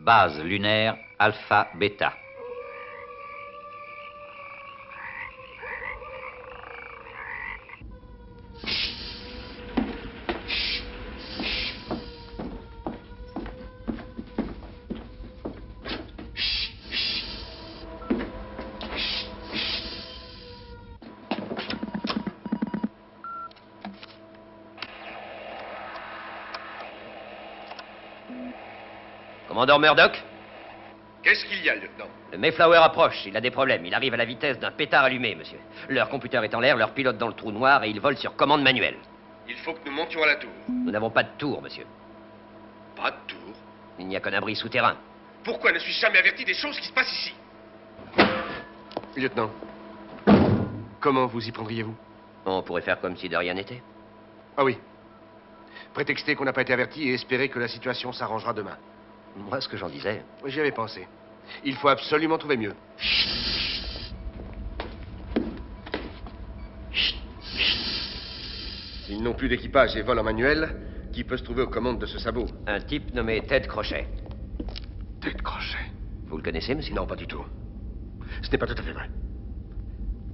Base lunaire Alpha Beta. Commandant Murdoch? Qu'est-ce qu'il y a, lieutenant? Le Mayflower approche, il a des problèmes. Il arrive à la vitesse d'un pétard allumé, monsieur. Leur computer est en l'air, leur pilote dans le trou noir et ils volent sur commande manuelle. Il faut que nous montions à la tour. Nous n'avons pas de tour, monsieur. Pas de tour? Il n'y a qu'un abri souterrain. Pourquoi ne suis-je jamais averti des choses qui se passent ici? Lieutenant, comment vous y prendriez-vous? On pourrait faire comme si de rien n'était. Ah oui. Prétexter qu'on n'a pas été averti et espérer que la situation s'arrangera demain. Moi, ce que j'en disais... J'y avais pensé. Il faut absolument trouver mieux. S'ils n'ont plus d'équipage et volent en manuel, qui peut se trouver aux commandes de ce sabot? Un type nommé Ted Crochet. Ted Crochet? Vous le connaissez, monsieur? Non, pas du tout. Ce n'est pas tout à fait vrai.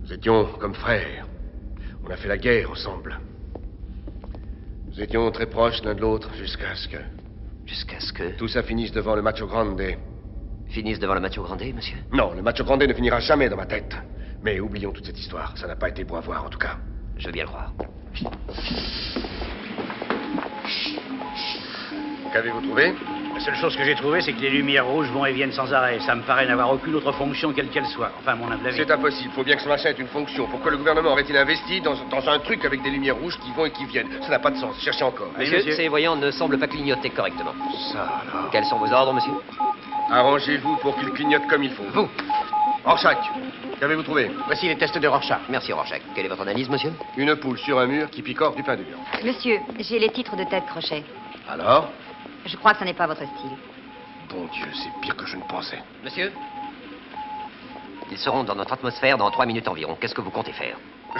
Nous étions comme frères. On a fait la guerre ensemble. Nous étions très proches l'un de l'autre jusqu'à ce que... Jusqu'à ce que... Tout ça finisse devant le Macho Grande. Finisse devant le Macho Grande, monsieur? Non, le Macho Grande ne finira jamais dans ma tête. Mais oublions toute cette histoire. Ça n'a pas été beau à voir, en tout cas. Je veux bien le croire. Qu'avez-vous trouvé? La seule chose que j'ai trouvée, c'est que les lumières rouges vont et viennent sans arrêt. Ça me paraît n'avoir aucune autre fonction, quelle qu'elle soit. Enfin, à mon humble avis. C'est impossible. Faut bien que ce machin ait une fonction. Pourquoi le gouvernement aurait-il investi dans un truc avec des lumières rouges qui vont et qui viennent? Ça n'a pas de sens. Cherchez encore. Oui, Monsieur, monsieur. ces voyants ne semblent pas clignoter correctement. Ça, alors. Quels sont vos ordres, monsieur? Arrangez-vous pour qu'ils clignotent comme il faut. Vous! Rorschach, qu'avez-vous trouvé? Voici les tests de Rorschach. Merci, Rorschach. Quelle est votre analyse, monsieur? Une poule sur un mur qui picore du pain dur. Monsieur, j'ai les titres de Ted Crochet. Alors? Je crois que ce n'est pas votre style. Bon Dieu, c'est pire que je ne pensais. Monsieur? Ils seront dans notre atmosphère dans 3 minutes environ. Qu'est-ce que vous comptez faire?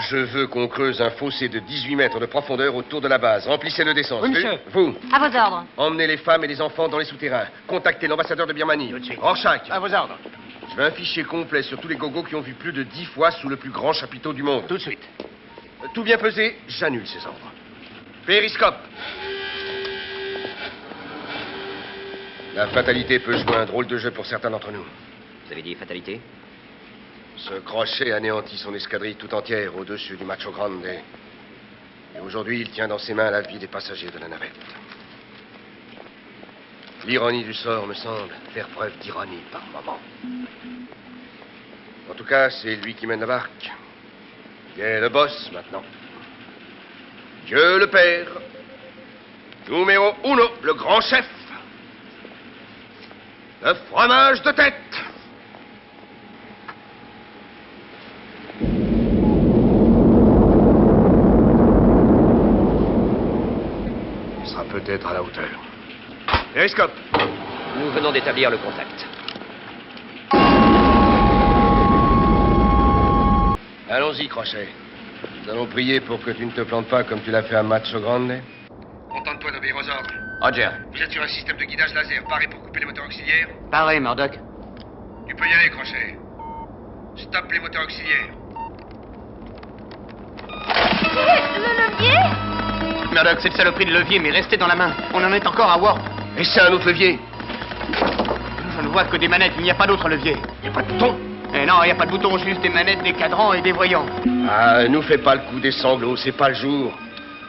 Je veux qu'on creuse un fossé de 18 mètres de profondeur autour de la base. Remplissez-le d'essence. Oui, vu? monsieur. Vous, À vos ordres. emmenez les femmes et les enfants dans les souterrains. Contactez l'ambassadeur de Birmanie. Tout de suite. Rorschach, À vos ordres. je veux un fichier complet sur tous les gogos qui ont vu plus de 10 fois sous le plus grand chapiteau du monde. Tout de suite. Tout bien pesé, j'annule ces ordres. Périscope. La fatalité peut jouer un drôle de jeu pour certains d'entre nous. Vous avez dit fatalité? Ce crochet anéantit son escadrille tout entière au-dessus du Macho Grande. Et aujourd'hui, il tient dans ses mains la vie des passagers de la navette. L'ironie du sort me semble faire preuve d'ironie par moment. En tout cas, c'est lui qui mène la barque. Il est le boss maintenant. Dieu le Père. Numéro uno, le grand chef. Le fromage de tête. Il sera peut-être à la hauteur. Périscope. Nous venons d'établir le contact. Allons-y, Crochet. Nous allons prier pour que tu ne te plantes pas comme tu l'as fait à Macho Grande. Contente-toi d'obéir aux ordres. Roger. Vous êtes sur un système de guidage laser, paré pour couper les moteurs auxiliaires. Pareil, Murdoch. Tu peux y aller, Crochet. Stop les moteurs auxiliaires. Le levier? Murdoch, cette saloperie de levier m'est restée dans la main. On en est encore à warp. Et c'est un autre levier. Je ne vois que des manettes, il n'y a pas d'autre levier. Il n'y a pas de bouton. Eh non, il n'y a pas de bouton, juste des manettes, des cadrans et des voyants. Ah, nous fais pas le coup des sanglots, c'est pas le jour.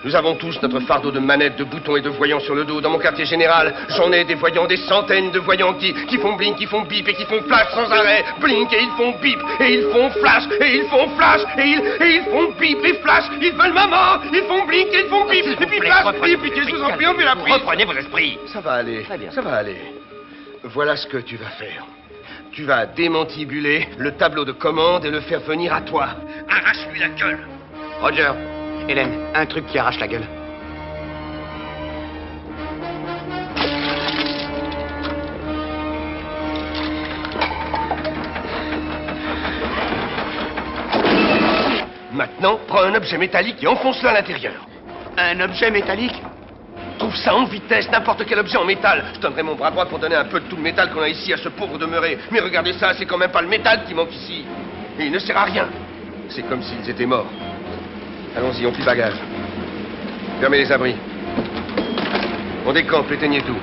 Nous avons tous notre fardeau de manettes, de boutons et de voyants sur le dos. Dans mon quartier général, j'en ai des voyants, des centaines de voyants qui font blink, qui font bip et qui font flash sans arrêt. Blink et ils font bip et ils font flash et ils font flash et ils font bip et flash. Ils veulent maman, ils font blink et ils font bip et puis flash. Et puis je vous en prie, on met la prise. Reprenez vos esprits. Ça va aller, Très bien. ça va aller. Voilà ce que tu vas faire. Tu vas démantibuler le tableau de commande et le faire venir à toi. Arrache-lui la gueule. Roger. Hélène, un truc qui arrache la gueule. Maintenant, prends un objet métallique et enfonce-le à l'intérieur. Un objet métallique? Trouve ça en vitesse, n'importe quel objet en métal. Je donnerai mon bras droit pour donner un peu de tout le métal qu'on a ici à ce pauvre demeuré. Mais regardez ça, c'est quand même pas le métal qui manque ici. Et il ne sert à rien. C'est comme s'ils étaient morts. Allons-y, on plie bagage. Fermez les abris. On décampe, éteignez tout.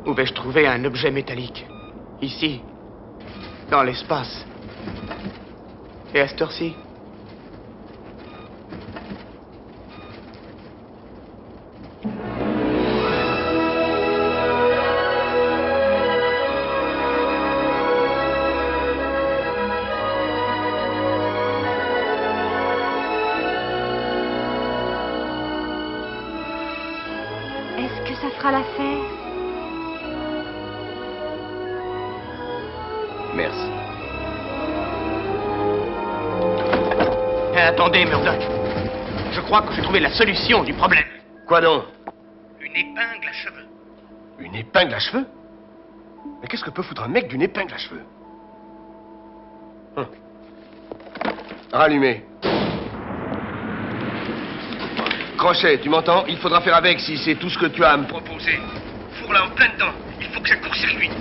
Où vais-je trouver un objet métallique? Ici. Dans l'espace. Et à cette heure-ci? Est-ce que ça fera l'affaire? Merci. Attendez, Murdoch. Je crois que j'ai trouvé la solution du problème. Quoi donc? Une épingle à cheveux. Une épingle à cheveux? Mais qu'est-ce que peut foutre un mec d'une épingle à cheveux? Rallumé. Crochet, tu m'entends? Il faudra faire avec si c'est tout ce que tu as à me proposer. Fourre-la en plein dedans. Il faut que ça court-circuite.